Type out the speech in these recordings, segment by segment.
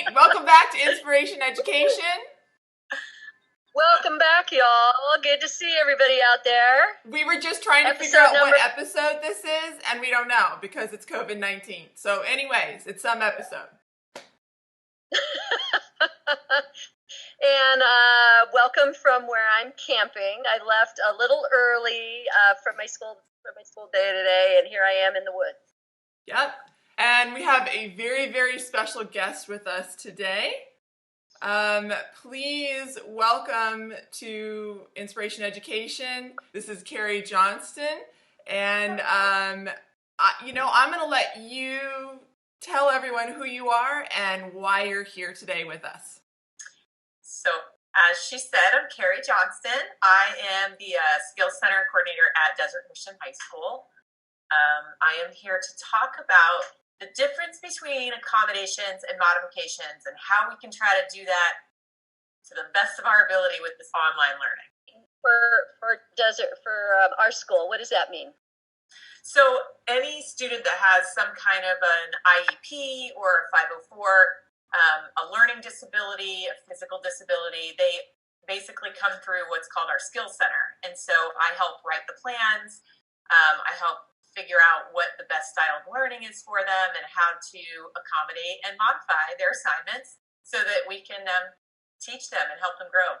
right, welcome back to Inspiration Education. Welcome back, y'all. Good to see everybody out there. We were just trying to figure out what episode this is, and we don't know because it's COVID-19. So anyways, it's some episode. And welcome from where I'm camping. I left a little early from my school day today, and here I am in the woods. Yep. And we have a very, very special guest with us today. Please welcome to Inspiration Education. This is Carrie Johnston, and I'm going to let you tell everyone who you are and why you're here today with us. So, as she said, I'm Carrie Johnston. I am the Skills Center Coordinator at Desert Christian High School. I am here to talk about the difference between accommodations and modifications and how we can try to do that to the best of our ability with this online learning. For our school, what does that mean? So any student that has some kind of an IEP or a 504, a learning disability, a physical disability, they basically come through what's called our Skills Center. And so I help write the plans. I help figure out what the best style of learning is for them and how to accommodate and modify their assignments so that we can teach them and help them grow.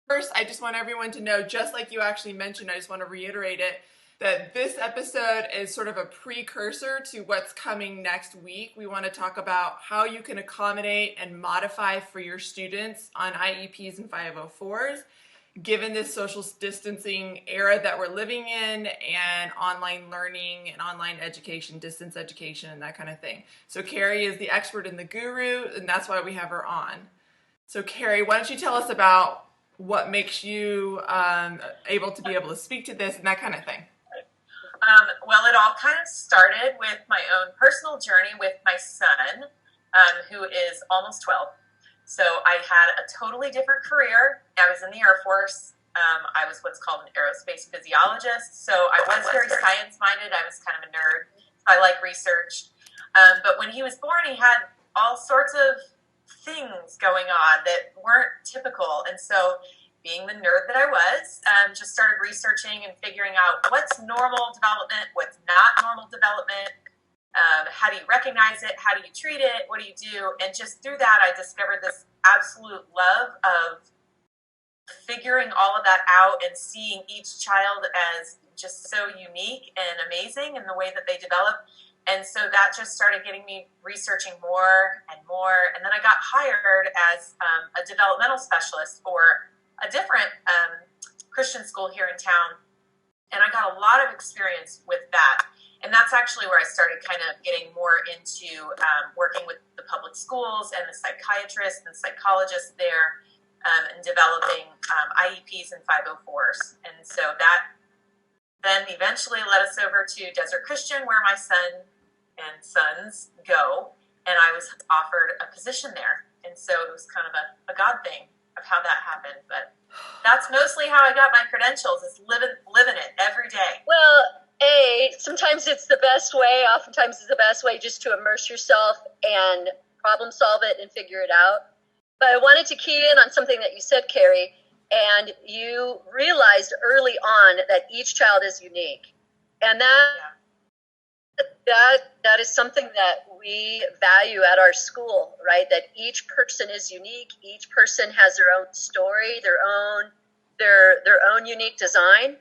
First, I just want everyone to know, just like you actually mentioned, I just want to reiterate it, that this episode is sort of a precursor to what's coming next week. We want to talk about how you can accommodate and modify for your students on IEPs and 504s. Given this social distancing era that we're living in and online learning and online education, distance education, and that kind of thing. So Carrie is the expert and the guru, and that's why we have her on. So Carrie, why don't you tell us about what makes you able to speak to this and that kind of thing? Well, it all kind of started with my own personal journey with my son, who is almost 12. So I had a totally different career. I was in the Air Force. I was what's called an aerospace physiologist. So I was very science-minded. I was kind of a nerd. I like research. But when he was born, he had all sorts of things going on that weren't typical. And so being the nerd that I was, just started researching and figuring out what's normal development, what's not normal development. How do you recognize it? How do you treat it? What do you do? And just through that, I discovered this absolute love of figuring all of that out and seeing each child as just so unique and amazing in the way that they develop. And so that just started getting me researching more and more. And then I got hired as a developmental specialist for a different Christian school here in town. And I got a lot of experience with that. And that's actually where I started kind of getting more into working with the public schools and the psychiatrists and psychologists there and developing IEPs and 504s. And so that then eventually led us over to Desert Christian, where my son and sons go. And I was offered a position there. And so it was kind of a God thing of how that happened. But that's mostly how I got my credentials, is living it every day. Well, sometimes it's the best way, oftentimes it's the best way just to immerse yourself and problem solve it and figure it out. But I wanted to key in on something that you said, Carrie, and you realized early on that each child is unique. And that is something that we value at our school, right? That each person is unique. Each person has their own story, their own unique design.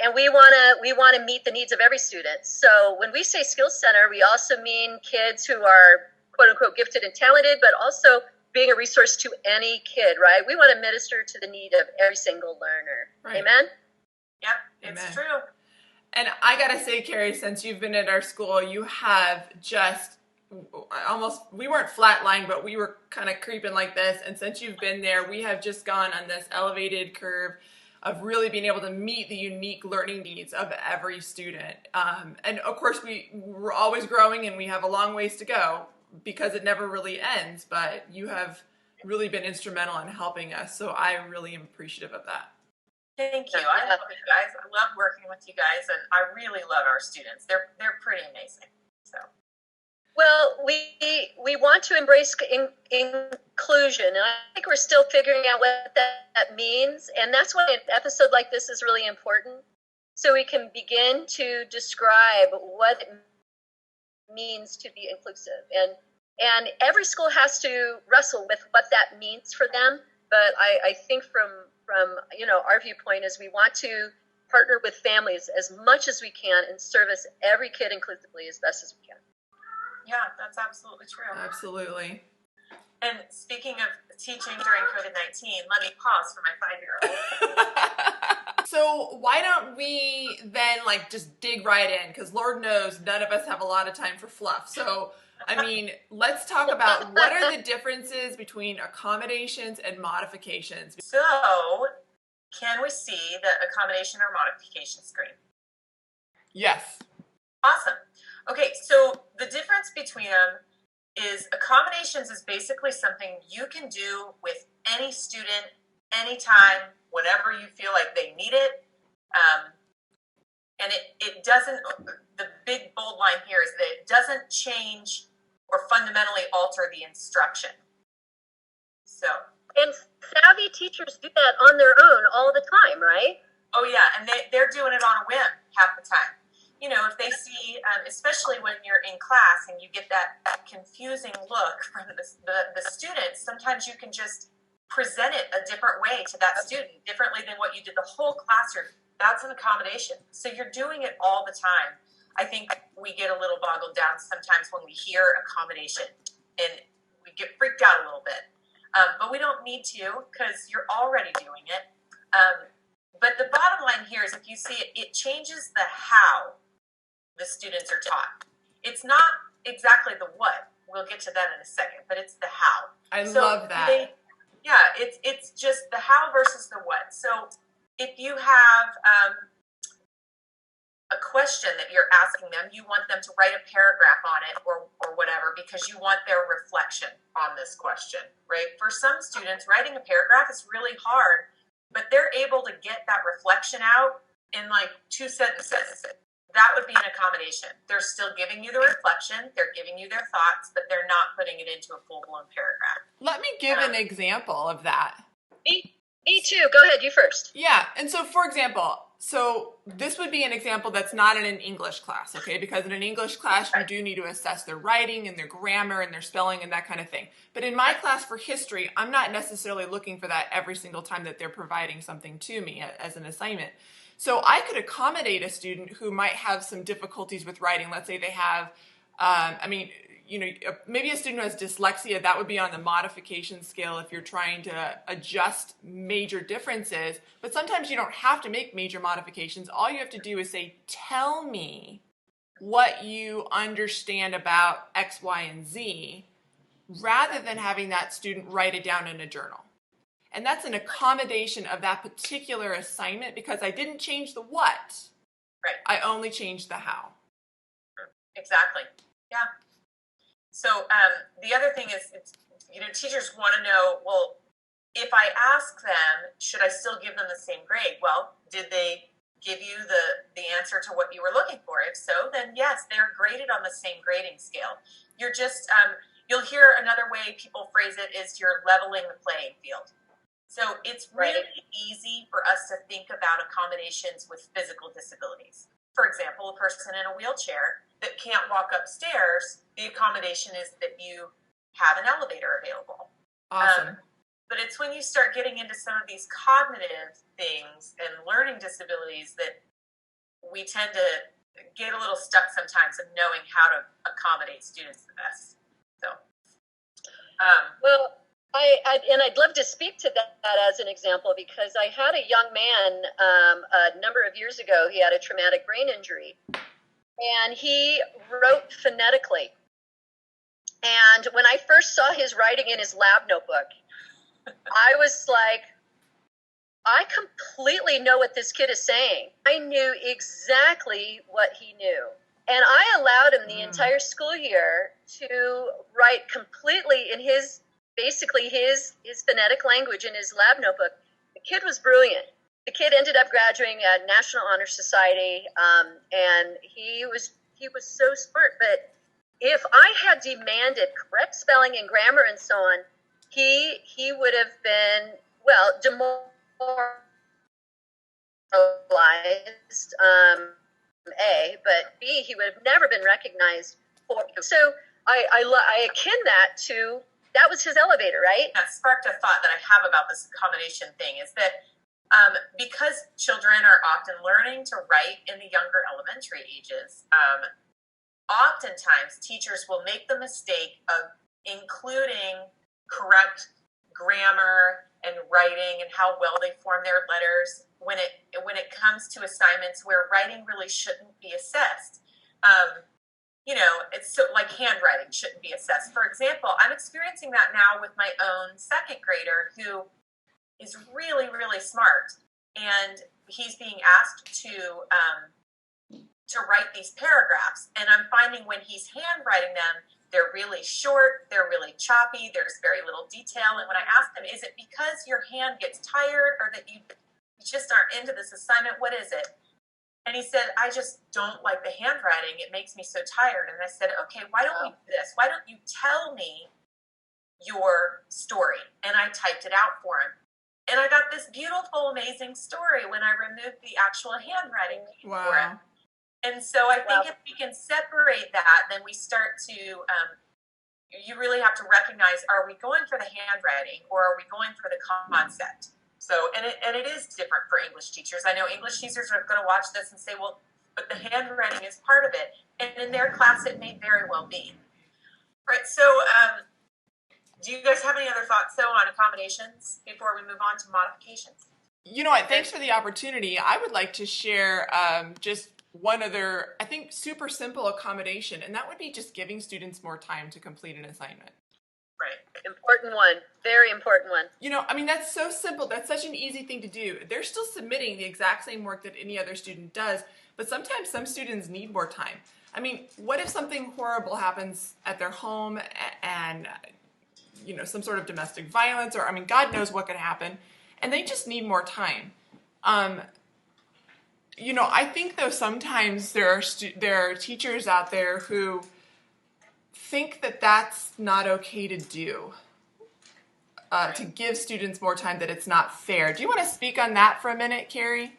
And we want to meet the needs of every student. So when we say Skills Center, we also mean kids who are quote unquote gifted and talented, but also being a resource to any kid, right? We want to minister to the need of every single learner. Right. Amen? Yep, it's Amen. true. And I gotta say, Carrie, since you've been at our school, you have just we weren't flatlined, but we were kind of creeping like this. And since you've been there, we have just gone on this elevated curve of really being able to meet the unique learning needs of every student. And of course, we're always growing and we have a long ways to go because it never really ends, but you have really been instrumental in helping us. So I really am appreciative of that. Thank you. I love you guys. I love working with you guys, and I really love our students. They're pretty amazing. So, Well, we want to embrace inclusion, and I think we're still figuring out what that means. And that's why an episode like this is really important, so we can begin to describe what it means to be inclusive. And every school has to wrestle with what that means for them. But I think from our viewpoint is we want to partner with families as much as we can and service every kid inclusively as best as we can. Yeah, that's absolutely true. Absolutely. And speaking of teaching during COVID-19, let me pause for my 5-year-old. So why don't we then just dig right in? Because Lord knows none of us have a lot of time for fluff. So, I mean, let's talk about what are the differences between accommodations and modifications. So, can we see the accommodation or modification screen? Yes. Awesome. Okay, so the difference between them is accommodations is basically something you can do with any student, anytime, whenever you feel like they need it. And it doesn't, the big bold line here is that it doesn't change or fundamentally alter the instruction. So. And savvy teachers do that on their own all the time, right? Oh yeah, and they're doing it on a whim half the time. If they see, especially when you're in class and you get that confusing look from the students, sometimes you can just present it a different way to that student, differently than what you did the whole classroom. That's an accommodation. So you're doing it all the time. I think we get a little boggled down sometimes when we hear accommodation, and we get freaked out a little bit. But we don't need to, because you're already doing it. But the bottom line here is, if you see it, it changes the how the students are taught. It's not exactly the what. We'll get to that in a second, but it's the how. I love that. It's just the how versus the what. So if you have a question that you're asking them, you want them to write a paragraph on it or whatever, because you want their reflection on this question, right? For some students, writing a paragraph is really hard, but they're able to get that reflection out in 2 sentences. That would be an accommodation. They're still giving you the reflection, they're giving you their thoughts, but they're not putting it into a full-blown paragraph. Let me give an example of that. Me too. Go ahead, you first. Yeah, and so for example, this would be an example that's not in an English class, okay? Because in an English class, you do need to assess their writing and their grammar and their spelling and that kind of thing. But in my class for history, I'm not necessarily looking for that every single time that they're providing something to me as an assignment. So I could accommodate a student who might have some difficulties with writing. Let's say they have, maybe a student who has dyslexia. That would be on the modification scale if you're trying to adjust major differences. But sometimes you don't have to make major modifications. All you have to do is say, tell me what you understand about X, Y, and Z, rather than having that student write it down in a journal. And that's an accommodation of that particular assignment, because I didn't change the what. Right. I only changed the how. Exactly. Yeah. So the other thing is, teachers want to know, well, if I ask them, should I still give them the same grade? Well, did they give you the answer to what you were looking for? If so, then yes, they're graded on the same grading scale. You're just, you'll hear another way people phrase it is you're leveling the playing field. So it's really easy for us to think about accommodations with physical disabilities. For example, a person in a wheelchair that can't walk upstairs, the accommodation is that you have an elevator available. Awesome. But it's when you start getting into some of these cognitive things and learning disabilities that we tend to get a little stuck sometimes in knowing how to accommodate students the best. So, I'd love to speak to that as an example, because I had a young man a number of years ago. He had a traumatic brain injury, and he wrote phonetically. And when I first saw his writing in his lab notebook, I was like, I completely know what this kid is saying. I knew exactly what he knew. And I allowed him the entire school year to write completely in his phonetic language in his lab notebook. The kid was brilliant. The kid ended up graduating at National Honor Society, and he was so smart. But if I had demanded correct spelling and grammar and so on, he would have been, well, demoralized, A, but B, he would have never been recognized for. So I akin that to, that was his elevator, right? That sparked a thought that I have about this accommodation thing, is that because children are often learning to write in the younger elementary ages, oftentimes teachers will make the mistake of including correct grammar and writing and how well they form their letters when it comes to assignments where writing really shouldn't be assessed. It's so, like handwriting shouldn't be assessed. For example, I'm experiencing that now with my own second grader who is really, really smart, and he's being asked to write these paragraphs, and I'm finding when he's handwriting them, they're really short, they're really choppy, there's very little detail. And when I asked him, is it because your hand gets tired or that you just aren't into this assignment? What is it? And he said, I just don't like the handwriting. It makes me so tired. And I said, okay, why don't we do this? Why don't you tell me your story? And I typed it out for him. And I got this beautiful, amazing story when I removed the actual handwriting for him. And so I think if we can separate that, then we start to, you really have to recognize, are we going for the handwriting or are we going for the concept? So, and it is different for English teachers. I know English teachers are going to watch this and say, well, but the handwriting is part of it. And in their class, it may very well be. Right, so do you guys have any other thoughts, though, on accommodations before we move on to modifications? You know what? Thanks for the opportunity. I would like to share just one other, I think, super simple accommodation, and that would be just giving students more time to complete an assignment. Right. Important one. Very important one. You know, I mean, that's so simple. That's such an easy thing to do. They're still submitting the exact same work that any other student does, but sometimes some students need more time. I mean, what if something horrible happens at their home and, you know, some sort of domestic violence, or, I mean, God knows what could happen, and they just need more time. You know, I think, though, sometimes there are teachers out there who think that that's not okay to do, to give students more time, that it's not fair. Do you want to speak on that for a minute, Carrie?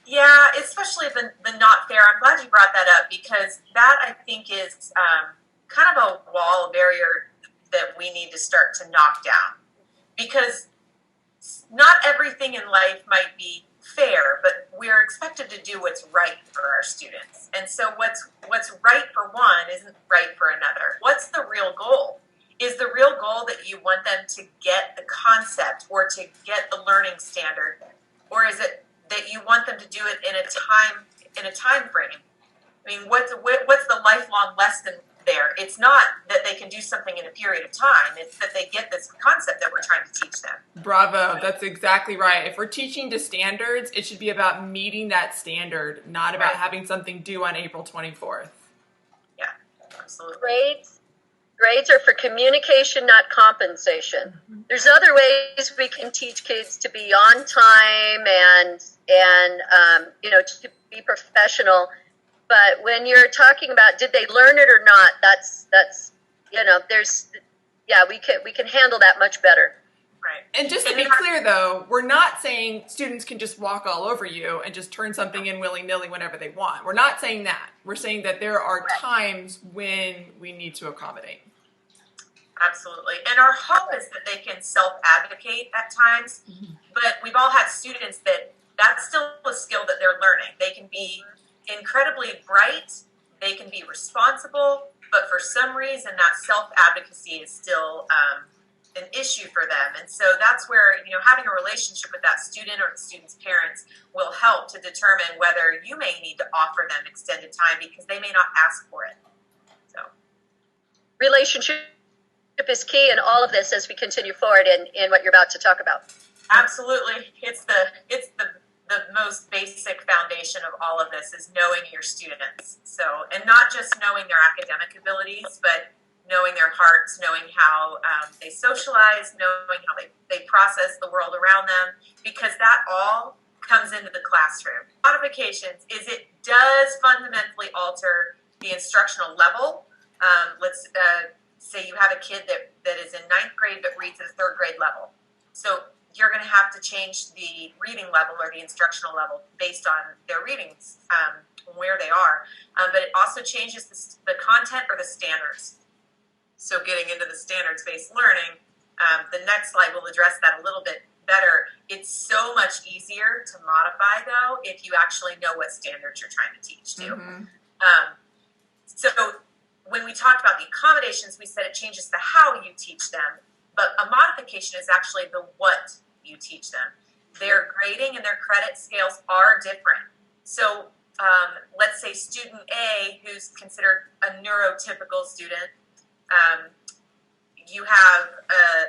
Yeah, especially the not fair. I'm glad you brought that up, because that, I think, is kind of a wall, a barrier that we need to start to knock down. Because not everything in life might be fair, but we're expected to do what's right for our students. And so what's right for one isn't right for another. What's the real goal? Is the real goal that you want them to get the concept or to get the learning standard? Or is it that you want them to do it in a time frame? I mean, what's the lifelong lesson there? It's not that they can do something in a period of time. It's that they get this concept that we're trying to teach them. Bravo. That's exactly right. If we're teaching to standards, it should be about meeting that standard, not about having something due on April 24th. Yeah, absolutely. Grades are for communication, not compensation. Mm-hmm. There's other ways we can teach kids to be on time and to be professional. But when you're talking about did they learn it or not, that's we can handle that much better. Right. And just to be clear, though, we're not saying students can just walk all over you and just turn something in willy-nilly whenever they want. We're not saying that. We're saying that there are times when we need to accommodate. Absolutely. And our hope is that they can self-advocate at times, but we've all had students that's still a skill that they're learning. They can be incredibly bright, they can be responsible, but for some reason that self-advocacy is still an issue for them. And so that's where, having a relationship with that student or the student's parents will help to determine whether you may need to offer them extended time because they may not ask for it. So, relationship is key in all of this as we continue forward in what you're about to talk about. Absolutely. It's the most basic foundation of all of this is knowing your students. So, and not just knowing their academic abilities, but knowing their hearts, knowing how they socialize, knowing how they process the world around them, because that all comes into the classroom. Modifications is it does fundamentally alter the instructional level, Let's say you have a kid that is in ninth grade but reads at a third grade level. So you're going to have to change the reading level or the instructional level based on their readings, where they are. But it also changes the content or the standards. So getting into the standards-based learning, the next slide will address that a little bit better. It's so much easier to modify, though, if you actually know what standards you're trying to teach to. Mm-hmm. So when we talked about the accommodations, we said it changes the how you teach them, but a modification is actually the what you teach them. Their grading and their credit scales are different. So let's say student A, who's considered a neurotypical student, you have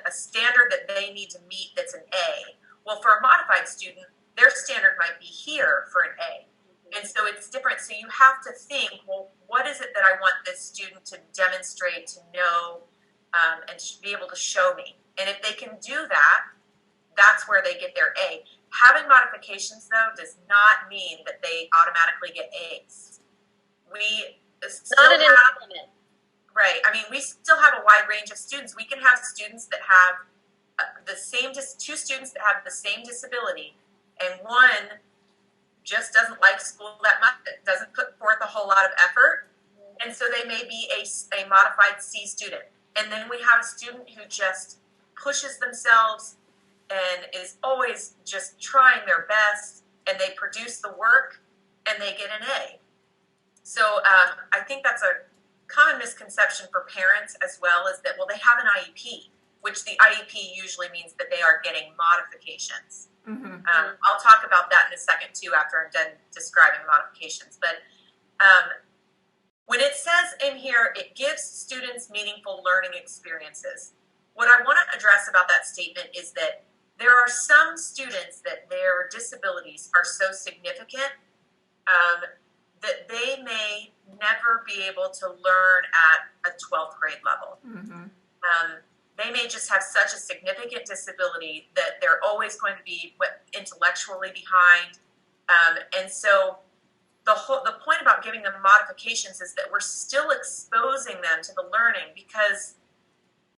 a standard that they need to meet that's an A. Well, for a modified student, their standard might be here for an A. And so it's different. So you have to think, well, what is it that I want this student to demonstrate, to know, and to be able to show me? And if they can do that, that's where they get their A. Having modifications, though, does not mean that they automatically get A's. We still Not an implement. right. I mean, we still have a wide range of students. We can have students that have two students that have the same disability, and one just doesn't like school that much, doesn't put forth a whole lot of effort, and so they may be a modified C student. And then we have a student who just pushes themselves and is always just trying their best, and they produce the work, and they get an A. So I think that's a common misconception for parents as well, is that, well, they have an IEP, which the IEP usually means that they are getting modifications. Mm-hmm. I'll talk about that in a second, too, after I'm done describing modifications. But when it says in here, it gives students meaningful learning experiences, what I want to address about that statement is that there are some students that their disabilities are so significant that they may never be able to learn at a 12th grade level. Mm-hmm. They may just have such a significant disability that they're always going to be intellectually behind. And so the point about giving them modifications is that we're still exposing them to the learning, because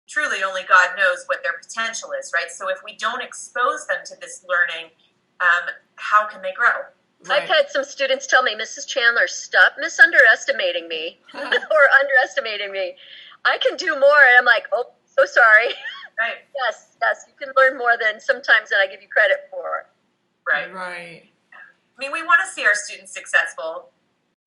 truly only God knows what their potential is, right? So if we don't expose them to this learning, how can they grow? Right. I've had some students tell me, Mrs. Chandler, stop misunderestimating me or underestimating me. I can do more. And I'm like, oh, so sorry. Right. Yes, you can learn more than sometimes that I give you credit for. Right. Right. I mean, we want to see our students successful,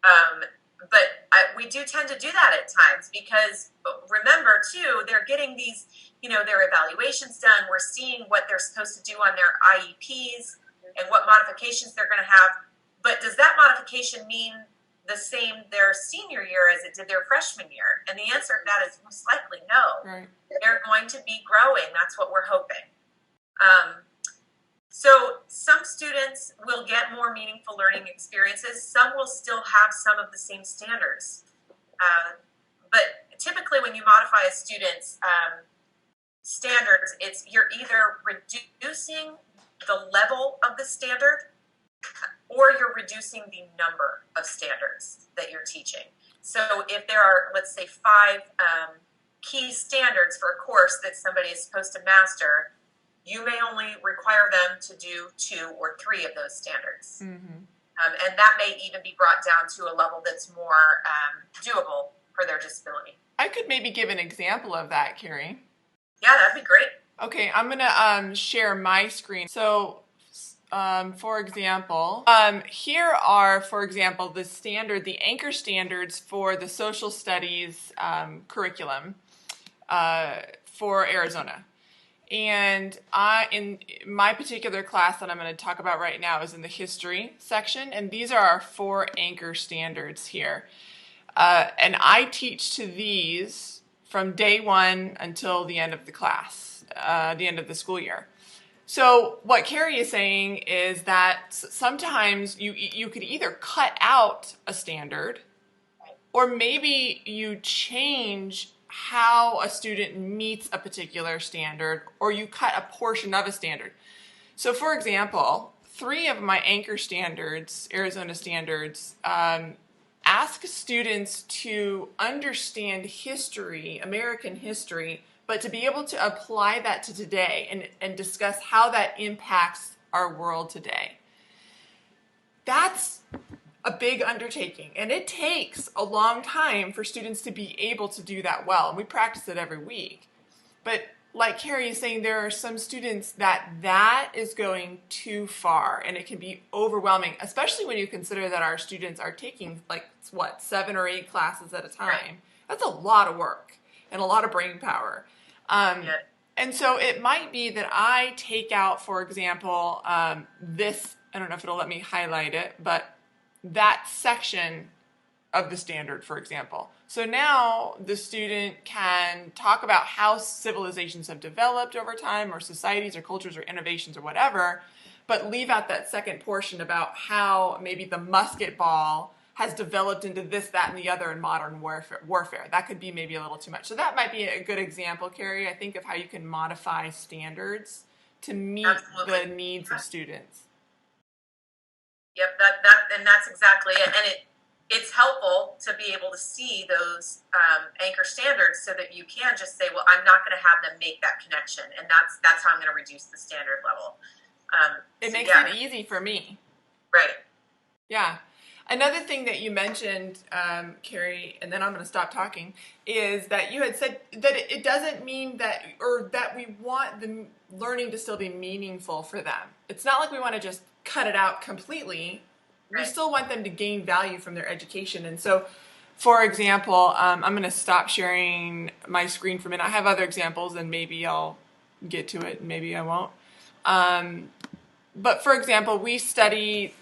but we do tend to do that at times, because remember, too, they're getting these, their evaluations done. We're seeing what they're supposed to do on their IEPs and what modifications they're going to have. But does that modification mean the same their senior year as it did their freshman year? And the answer to that is most likely no. Right. They're going to be growing. That's what we're hoping. So some students will get more meaningful learning experiences. Some will still have some of the same standards. But typically when you modify a student's standards, you're either reducing the level of the standard, or you're reducing the number of standards that you're teaching. So if there are, let's say, 5 key standards for a course that somebody is supposed to master, you may only require them to do 2 or 3 of those standards. Mm-hmm. And that may even be brought down to a level that's more doable for their disability. I could maybe give an example of that, Carrie. Yeah, that'd be great. Okay, I'm going to share my screen. So, for example, here are, for example, the anchor standards for the social studies curriculum for Arizona. And in my particular class that I'm going to talk about right now is in the history section, and these are our 4 anchor standards here. And I teach to these from day 1 until the end of the class, the end of the school year. So what Carrie is saying is that sometimes you could either cut out a standard, or maybe you change how a student meets a particular standard, or you cut a portion of a standard. So for example, 3 of my anchor standards, Arizona standards, ask students to understand history, American history, but to be able to apply that to today and discuss how that impacts our world today. That's a big undertaking, and it takes a long time for students to be able to do that well, and we practice it every week. But like Carrie is saying, there are some students that is going too far, and it can be overwhelming, especially when you consider that our students are taking 7 or 8 classes at a time. Right. That's a lot of work and a lot of brain power. And so it might be that I take out, for example, this, I don't know if it'll let me highlight it, but that section of the standard, for example. So now the student can talk about how civilizations have developed over time, or societies or cultures or innovations or whatever, but leave out that second portion about how maybe the musket ball has developed into this, that, and the other in modern warfare. That could be maybe a little too much. So that might be a good example, Carrie, I think, of how you can modify standards to meet the needs of students. Yep, and that's exactly it. And it's helpful to be able to see those anchor standards so that you can just say, well, I'm not going to have them make that connection, and that's how I'm going to reduce the standard level. It makes it easy for me. Right. Yeah. Another thing that you mentioned, Carrie, and then I'm going to stop talking, is that you had said that it doesn't mean that we want the learning to still be meaningful for them. It's not like we want to just cut it out completely. Right. We still want them to gain value from their education. And so, for example, I'm going to stop sharing my screen for a minute. I have other examples, and maybe I'll get to it, and maybe I won't. But for example, we study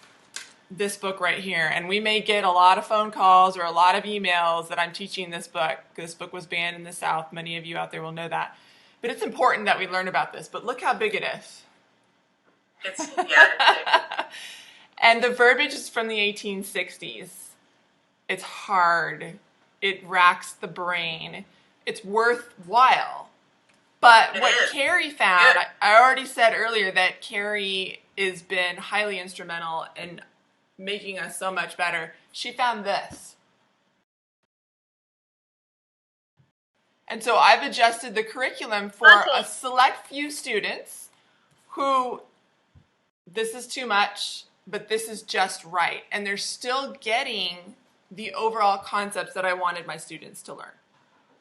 this book right here, and we may get a lot of phone calls or a lot of emails that I'm teaching this book. This book was banned in the South. Many of you out there will know that. But it's important that we learn about this. But look how big it is. It's big. And the verbiage is from the 1860s. It's hard. It racks the brain. It's worthwhile. But what Carrie found, I already said earlier that Carrie has been highly instrumental in making us so much better. She found this. And so I've adjusted the curriculum for a select few students who, this is too much, but this is just right. And they're still getting the overall concepts that I wanted my students to learn.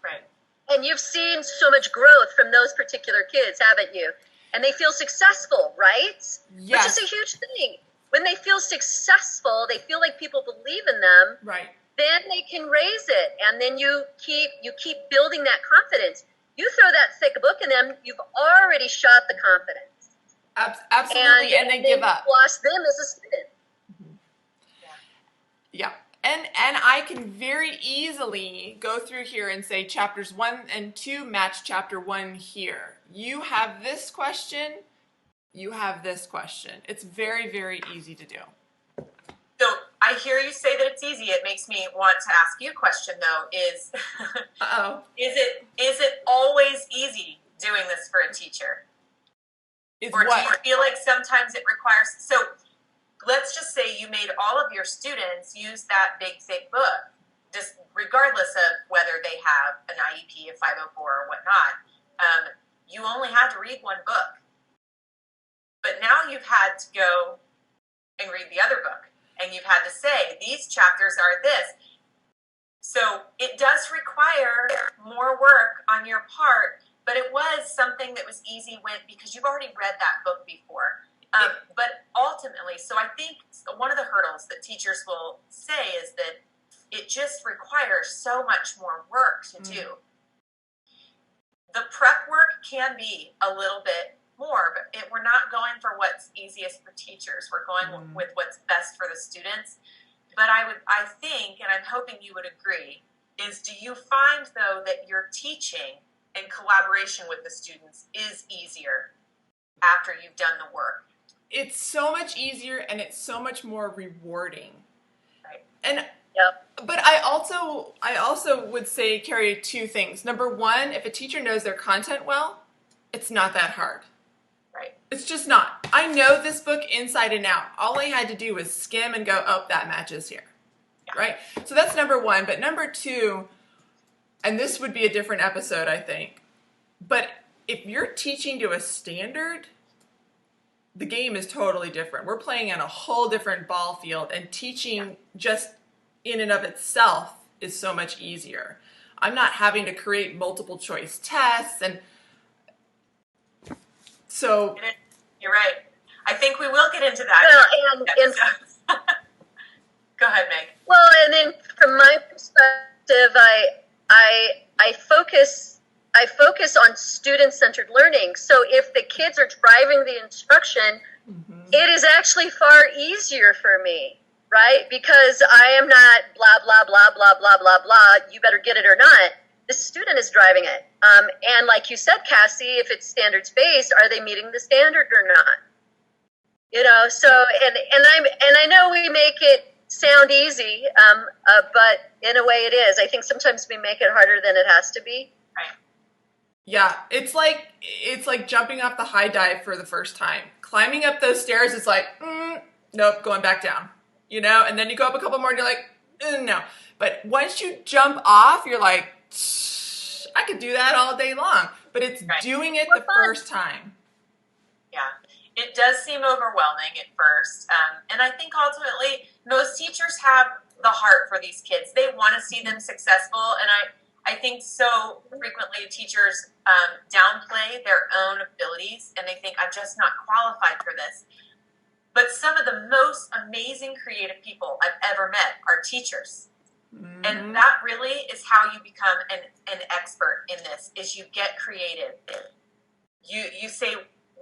Right. And you've seen so much growth from those particular kids, haven't you? And they feel successful, right? Yes. Which is a huge thing. When they feel successful, they feel like people believe in them. Right. Then they can raise it, and then you keep building that confidence. You throw that thick book in them, you've already shot the confidence. Absolutely, and they give up. Lost them as a student. Mm-hmm. Yeah. And I can very easily go through here and say chapters 1 and 2 match chapter 1 here. You have this question, you have this question. It's very, very easy to do. So I hear you say that it's easy. It makes me want to ask you a question, though, is it always easy doing this for a teacher? Or do you feel like sometimes it requires... So let's just say you made all of your students use that big, thick book, just regardless of whether they have an IEP, a 504, or whatnot. You only had to read one book. But now you've had to go and read the other book. And you've had to say, these chapters are this. So it does require more work on your part, but it was something that was easy because you've already read that book before. But ultimately, so I think one of the hurdles that teachers will say is that it just requires so much more work to do. The prep work can be a little bit more, but we're not going for what's easiest for teachers. We're going with what's best for the students. But I think, and I'm hoping you would agree, is do you find, though, that your teaching in collaboration with the students is easier after you've done the work? It's so much easier, and it's so much more rewarding. Right. And but I also would say, Carrie, 2 things. Number 1, if a teacher knows their content well, it's not that hard. Right. It's just not. I know this book inside and out. All I had to do was skim and go, oh, that matches here. right? So that's number one. But number two, and this would be a different episode, I think, but if you're teaching to a standard, the game is totally different. We're playing on a whole different ball field, and teaching just in and of itself is so much easier. I'm not having to create multiple choice tests, and so you're right. I think we will get into that. Well, and go ahead, Meg. Well, and then from my perspective, I focus on student-centered learning. So if the kids are driving the instruction, it is actually far easier for me, right? Because I am not blah, blah, blah, blah, blah, blah, blah, you better get it or not. The student is driving it. And like you said, Cassie, if it's standards-based, are they meeting the standard or not? You know, so, and I know we make it sound easy, but in a way it is. I think sometimes we make it harder than it has to be. Right. Yeah, it's like jumping off the high dive for the first time. Climbing up those stairs, it's like, nope, going back down. You know, and then you go up a couple more and you're like, no. But once you jump off, you're like, I could do that all day long. But it's doing it the first time. Yeah, it does seem overwhelming at first. And I think ultimately most teachers have the heart for these kids. They want to see them successful. And I think so frequently teachers downplay their own abilities and they think, I'm just not qualified for this. But some of the most amazing creative people I've ever met are teachers. Mm-hmm. And that really is how you become an expert in this, is you get creative. You say,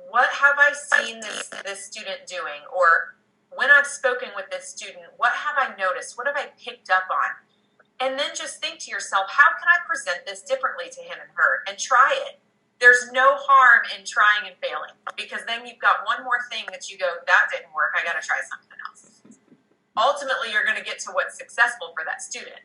what have I seen this student doing? Or when I've spoken with this student, what have I noticed? What have I picked up on? And then just think to yourself, how can I present this differently to him and her? And try it. There's no harm in trying and failing, because then you've got one more thing that you go, that didn't work, I got to try something else. Ultimately, you're going to get to what's successful for that student.